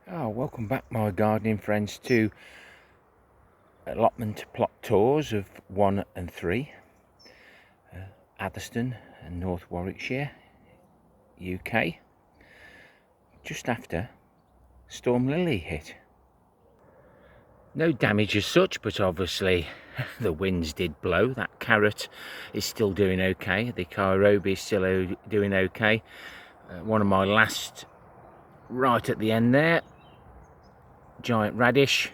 Welcome back, my gardening friends, to allotment plot tours of 1 and 3, Atherstone and North Warwickshire, UK, just after Storm Lily hit. No damage as such, but obviously the winds did blow. That carrot is still doing okay. The kohlrabi is still doing okay. One of my last, right at the end there, giant radish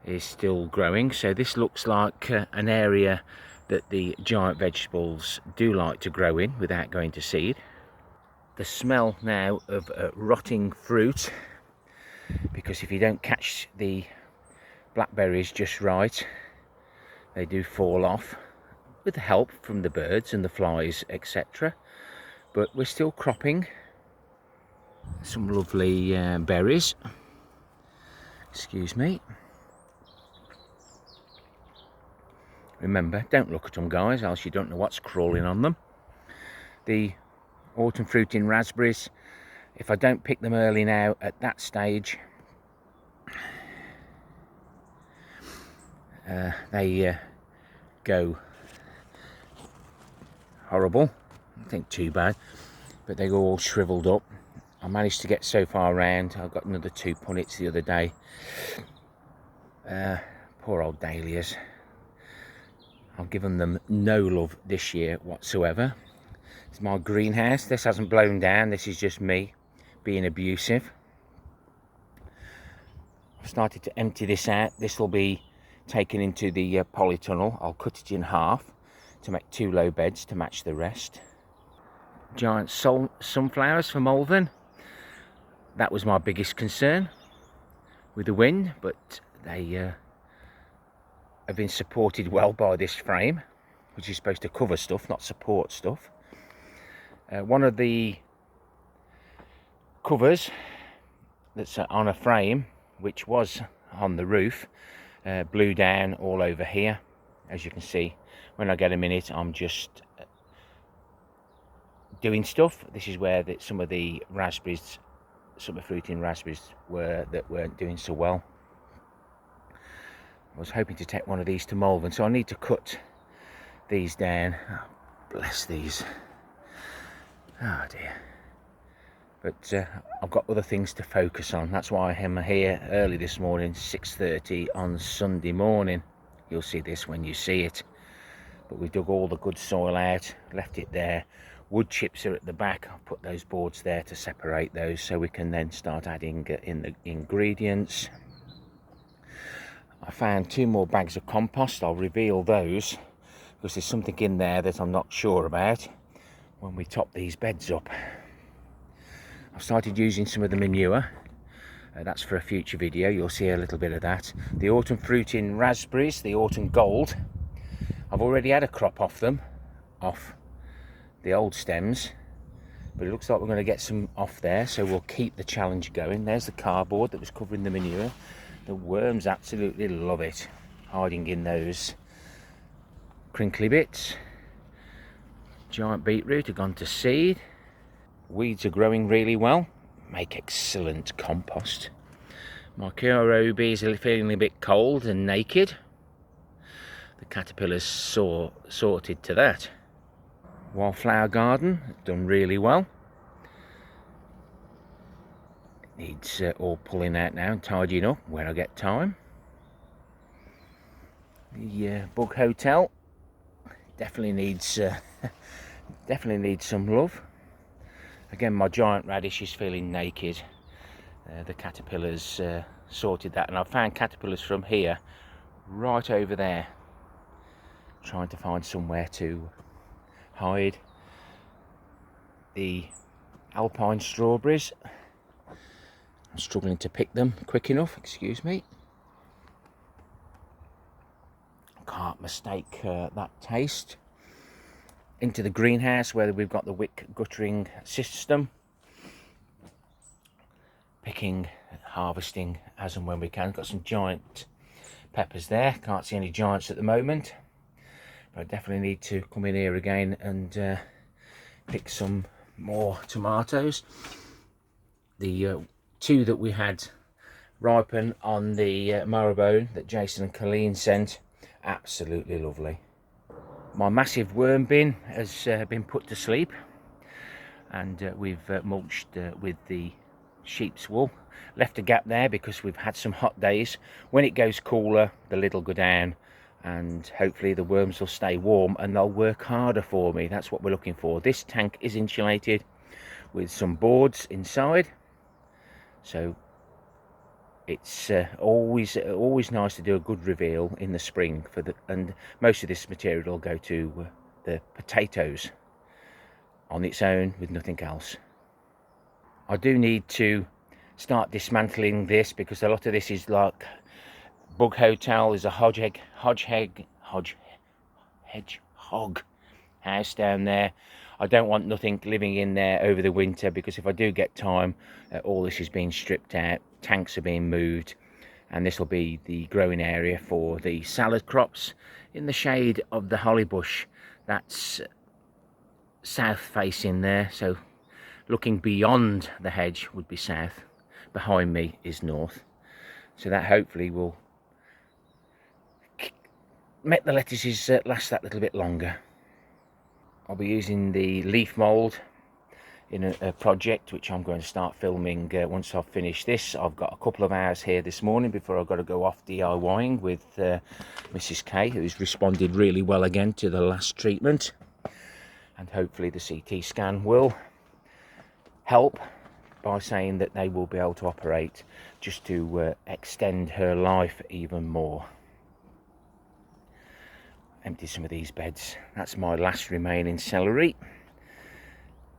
is still growing. So this looks like an area that the giant vegetables do like to grow in without going to seed. The smell now of rotting fruit, because if you don't catch the blackberries just right, they do fall off with the help from the birds and the flies, etc. But we're still cropping some lovely berries. Excuse me. Remember, don't look at them, guys, else you don't know what's crawling on them. The autumn fruiting raspberries, if I don't pick them early now at that stage, they go horrible. I think too bad, but they go all shriveled up. I managed to get so far around. I got another 2 punnets the other day. Poor old dahlias. I've given them no love this year whatsoever. It's my greenhouse. This hasn't blown down. This is just me being abusive. I've started to empty this out. This will be taken into the polytunnel. I'll cut it in half to make 2 low beds to match the rest. Giant sunflowers from Malvern. That was my biggest concern with the wind, but they have been supported well by this frame, which is supposed to cover stuff, not support stuff. One of the covers that's on a frame, which was on the roof, blew down all over here. As you can see, when I get a minute, I'm just doing stuff. This is where some of the raspberries, summer fruiting raspberries, that weren't doing so well. I was hoping to take one of these to Malvern, so I need to cut these down. Oh, bless these. Oh dear. But I've got other things to focus on. That's why I am here early this morning, 6:30 on Sunday morning. You'll see this when you see it. But we dug all the good soil out, left it there. Wood chips are at the back. I've put those boards there to separate those, so we can then start adding in the ingredients. I found 2 more bags of compost. I'll reveal those because there's something in there that I'm not sure about when we top these beds up. I've started using some of the manure. That's for a future video. You'll see a little bit of that. The autumn fruiting raspberries, the autumn gold, I've already had a crop off them, off the old stems, but it looks like we're going to get some off there, so we'll keep the challenge going. There's the cardboard that was covering the manure. The worms absolutely love it, hiding in those crinkly bits. Giant beetroot have gone to seed. Weeds are growing really well, make excellent compost. My kohlrabi is feeling a bit cold and naked. The caterpillars sorted to that. Wildflower garden, done really well. It needs all pulling out now and tidying up when I get time. The bug hotel definitely needs some love. Again, my giant radish is feeling naked. The caterpillars sorted that, and I found caterpillars from here right over there, trying to find somewhere to hide. The alpine strawberries, I'm struggling to pick them quick enough, excuse me. Can't mistake that taste. Into the greenhouse where we've got the wick guttering system. Picking, harvesting as and when we can. Got some giant peppers there. Can't see any giants at the moment. I definitely need to come in here again and pick some more tomatoes. The 2 that we had ripen on the marrowbone that Jason and Colleen sent. Absolutely lovely. My massive worm bin has been put to sleep, and we've mulched with the sheep's wool. Left a gap there because we've had some hot days. When it goes cooler, the lid will go down, and hopefully the worms will stay warm and they'll work harder for me. That's what we're looking for. This tank is insulated with some boards inside, so it's always nice to do a good reveal in the spring and most of this material will go to the potatoes on its own with nothing else. I do need to start dismantling this because a lot of this is like bug hotel. There's a hedgehog house down there. I don't want nothing living in there over the winter, because if I do get time, all this is being stripped out, tanks are being moved, and this will be the growing area for the salad crops in the shade of the holly bush. That's south facing there, so looking beyond the hedge would be south. Behind me is north, so that hopefully will make the lettuces last that little bit longer. I'll be using the leaf mould in a project which I'm going to start filming once I've finished this. I've got a couple of hours here this morning before I've got to go off DIYing with Mrs. K, who's responded really well again to the last treatment, and hopefully the CT scan will help by saying that they will be able to operate just to extend her life even more. Empty some of these beds. That's my last remaining celery.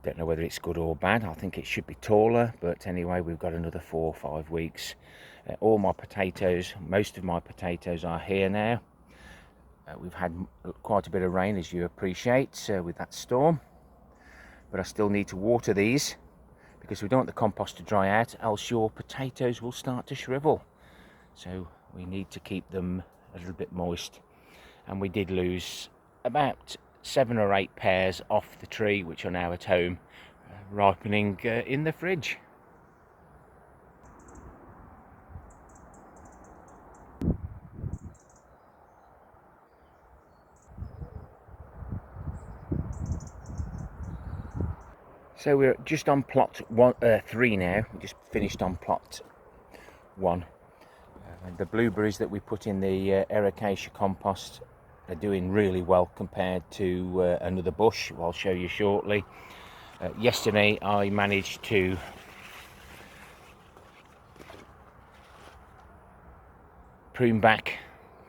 Don't know whether it's good or bad. I think it should be taller, but anyway, we've got another 4 or 5 weeks. All my potatoes, most of my potatoes are here now. We've had quite a bit of rain, as you appreciate, with that storm, but I still need to water these because we don't want the compost to dry out, else your potatoes will start to shrivel. So we need to keep them a little bit moist. And we did lose about 7 or 8 pears off the tree, which are now at home, ripening in the fridge. So we're just on plot 3 now. We just finished on plot 1. The blueberries that we put in the ericaceae compost are doing really well compared to another bush I'll show you shortly. Yesterday I managed to prune back,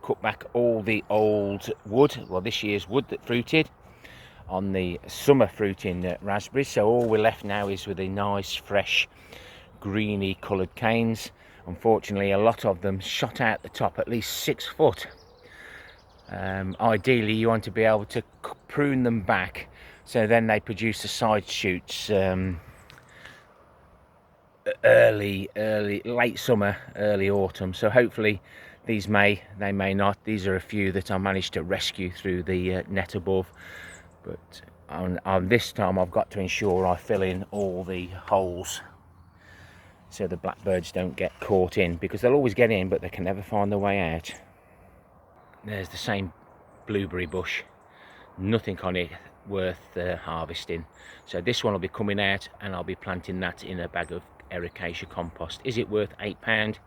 cut back all the old wood, well this year's wood that fruited on the summer fruiting raspberries, so all we're left now is with the nice fresh greeny coloured canes. Unfortunately, a lot of them shot out the top at least 6 foot. Ideally, you want to be able to prune them back so then they produce the side shoots late summer, early autumn. So hopefully these they may not. These are a few that I managed to rescue through the net above, but on this time I've got to ensure I fill in all the holes so the blackbirds don't get caught in, because they'll always get in but they can never find their way out. There's the same blueberry bush, nothing on it worth harvesting. So this one will be coming out and I'll be planting that in a bag of ericaceae compost. Is it worth £8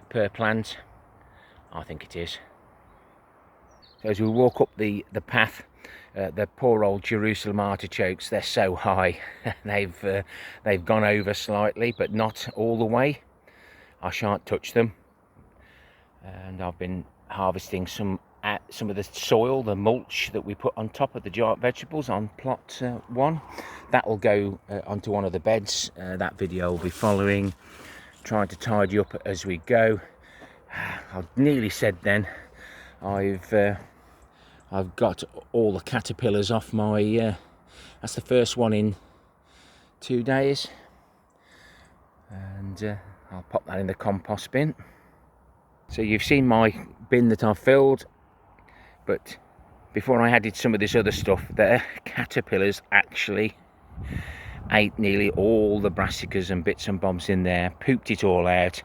per plant? I think it is. So as we walk up the path, the poor old Jerusalem artichokes, they're so high. they've gone over slightly, but not all the way. I shan't touch them. And I've been harvesting some of the soil, the mulch that we put on top of the giant vegetables on plot 1. That will go onto one of the beds. That video will be following. Trying to tidy up as we go. I nearly said then I've got all the caterpillars off my that's the first one in 2 days, and I'll pop that in the compost bin. So you've seen my bin that I've filled, but before I added some of this other stuff, the caterpillars actually ate nearly all the brassicas and bits and bobs in there, pooped it all out.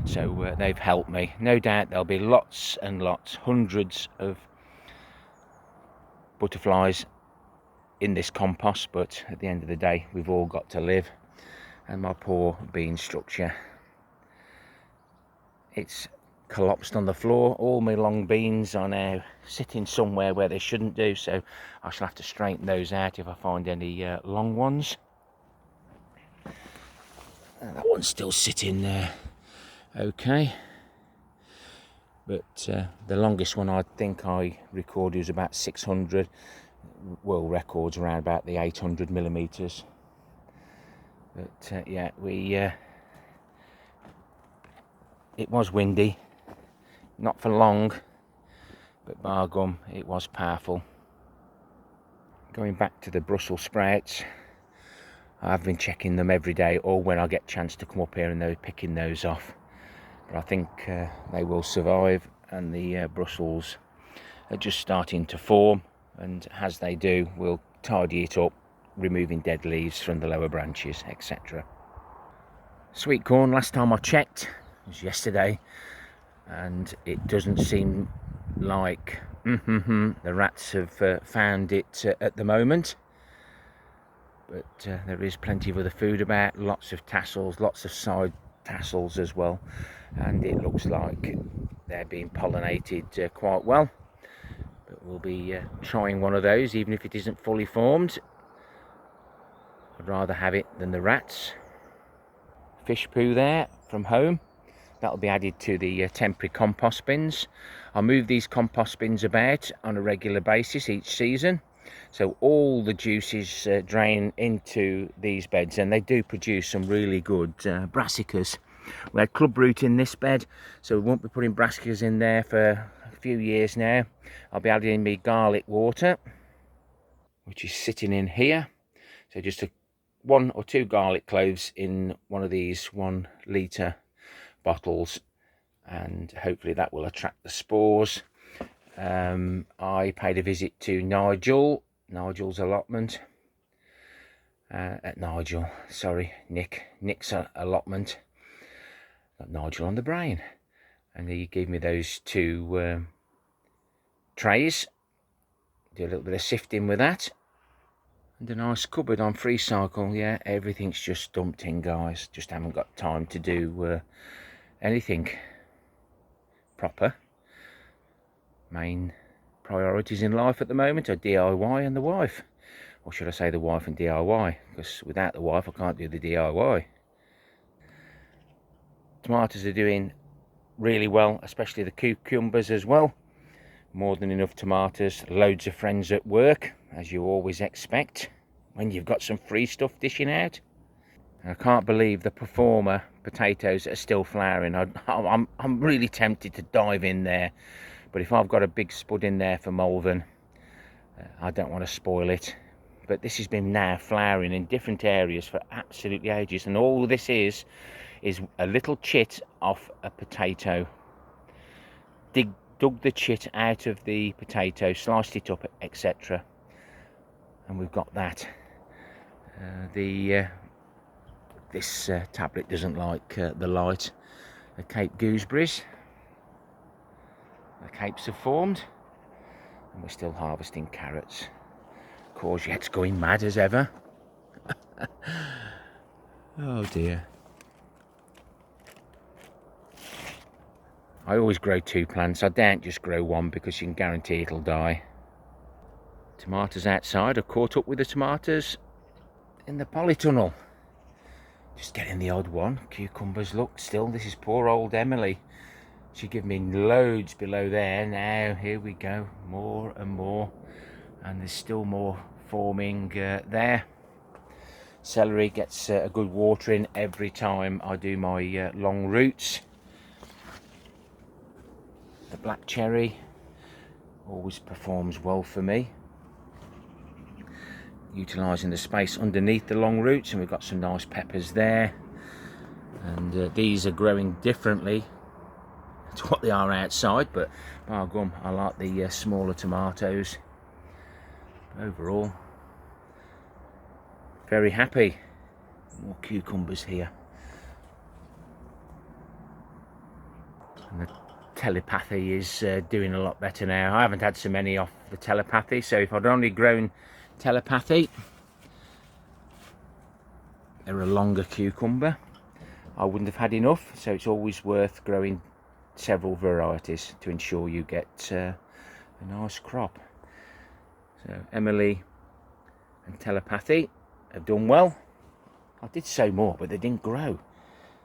So they've helped me. No doubt there'll be lots and lots, hundreds of butterflies in this compost, but at the end of the day we've all got to live. And my poor bean structure, it's collapsed on the floor. All my long beans are now sitting somewhere where they shouldn't do, so I shall have to straighten those out if I find any long ones. And that one's still sitting there okay, but the longest one I think I recorded was about 600. World records around about the 800 millimeters. But yeah, it was windy, not for long, but by gum, it was powerful. Going back to the Brussels sprouts, I've been checking them every day, or when I get a chance to come up here and they're picking those off. But I think they will survive, and the Brussels are just starting to form, and as they do, we'll tidy it up, removing dead leaves from the lower branches, etc. Sweet corn, last time I checked was yesterday, and it doesn't seem like the rats have found it at the moment. But there is plenty of other food about, lots of tassels, lots of side tassels as well, and it looks like they're being pollinated quite well. But we'll be trying one of those, even if it isn't fully formed. I'd rather have it than the rats. Fish poo there from home, that'll be added to the temporary compost bins. I move these compost bins about on a regular basis each season, so all the juices drain into these beds, and they do produce some really good brassicas. We had clubroot in this bed, so we won't be putting brassicas in there for a few years now. I'll be adding me garlic water, which is sitting in here. So just 1 or 2 garlic cloves in one of these 1 litre bottles, and hopefully that will attract the spores. I paid a visit to Nigel's allotment. Nick's allotment. Got Nigel on the brain, and he gave me those 2 trays. Do a little bit of sifting with that, and a nice cupboard on free cycle. Yeah, everything's just dumped in, guys. Just haven't got time to do anything proper. Main priorities in life at the moment are DIY and the wife, or should I say the wife and DIY, because without the wife I can't do the DIY. Tomatoes are doing really well, especially the cucumbers as well. More than enough tomatoes, loads of friends at work, as you always expect when you've got some free stuff dishing out. And I can't believe the performer potatoes are still flowering. I'm really tempted to dive in there, but if I've got a big spud in there for Malvern, I don't want to spoil it. But this has been now flowering in different areas for absolutely ages, and all this is a little chit off a potato. Dug the chit out of the potato, sliced it up, etc. And we've got that. This tablet doesn't like the light. The Cape gooseberries. The capes have formed, and we're still harvesting carrots. Courgettes going mad as ever. Oh dear. I always grow 2 plants. I don't just grow 1 because you can guarantee it'll die. Tomatoes outside are caught up with the tomatoes in the polytunnel. Just getting the odd one. Cucumbers, look, still, this is poor old Emily. She gave me loads below there. Now, here we go, more and more. And there's still more forming there. Celery gets a good watering every time I do my long roots. The black cherry always performs well for me, utilising the space underneath the long roots, and we've got some nice peppers there. And these are growing differently to what they are outside, but by gum, I like the smaller tomatoes. Overall, very happy. More cucumbers here. And the telepathy is doing a lot better now. I haven't had so many off the telepathy, so if I'd only grown telepathy, they're a longer cucumber, I wouldn't have had enough. So it's always worth growing several varieties to ensure you get a nice crop. So Emily and telepathy have done well. I did sow more, but they didn't grow.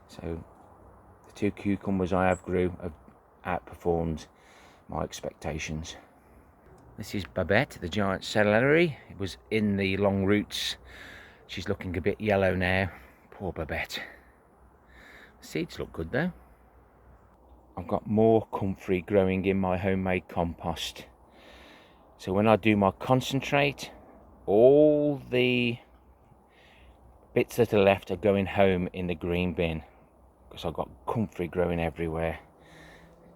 So the 2 cucumbers I have grew have outperformed my expectations. This is Babette, the giant celery. It was in the long roots. She's looking a bit yellow now. Poor Babette. The seeds look good though. I've got more comfrey growing in my homemade compost. So when I do my concentrate, all the bits that are left are going home in the green bin, because I've got comfrey growing everywhere.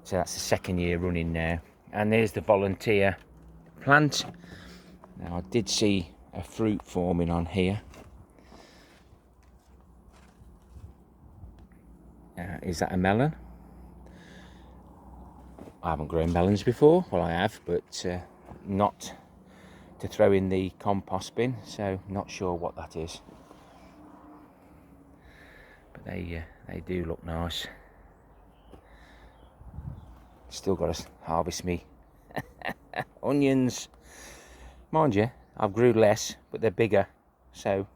So that's the 2nd year running now. And there's the volunteer plant. Now I did see a fruit forming on here. Is that a melon? I haven't grown melons before. Well, I have, but not to throw in the compost bin, so not sure what that is. But they do look nice. Still got to harvest me onions. Mind you, I've grew less, but they're bigger, so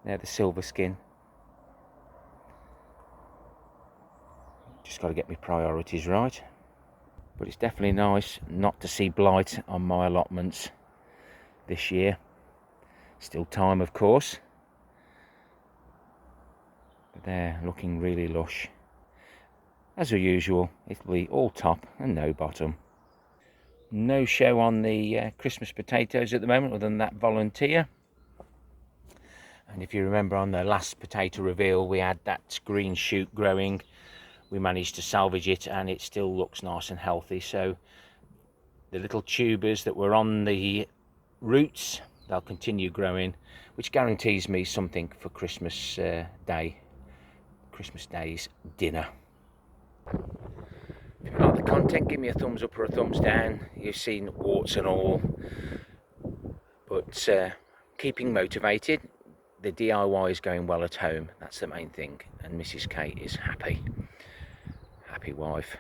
they're the silver skin. Just got to get my priorities right. But it's definitely nice not to see blight on my allotments this year. Still time, of course, but they're looking really lush. As usual, it'll be all top and no bottom. No show on the Christmas potatoes at the moment, other than that volunteer. And if you remember on the last potato reveal, we had that green shoot growing. We managed to salvage it and it still looks nice and healthy. So the little tubers that were on the roots, they'll continue growing, which guarantees me something for Christmas Christmas Day's dinner. If you like the content, give me a thumbs up or a thumbs down. You've seen warts and all, but keeping motivated. The DIY is going well at home, that's the main thing, and Mrs. Kate is happy. Happy wife,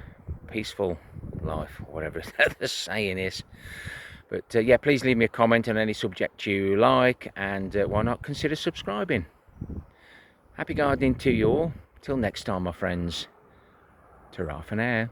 peaceful life, whatever the saying is. But yeah, please leave me a comment on any subject you like, and why not consider subscribing. Happy gardening to you all. Till next time, my friends. Ta-ra for now.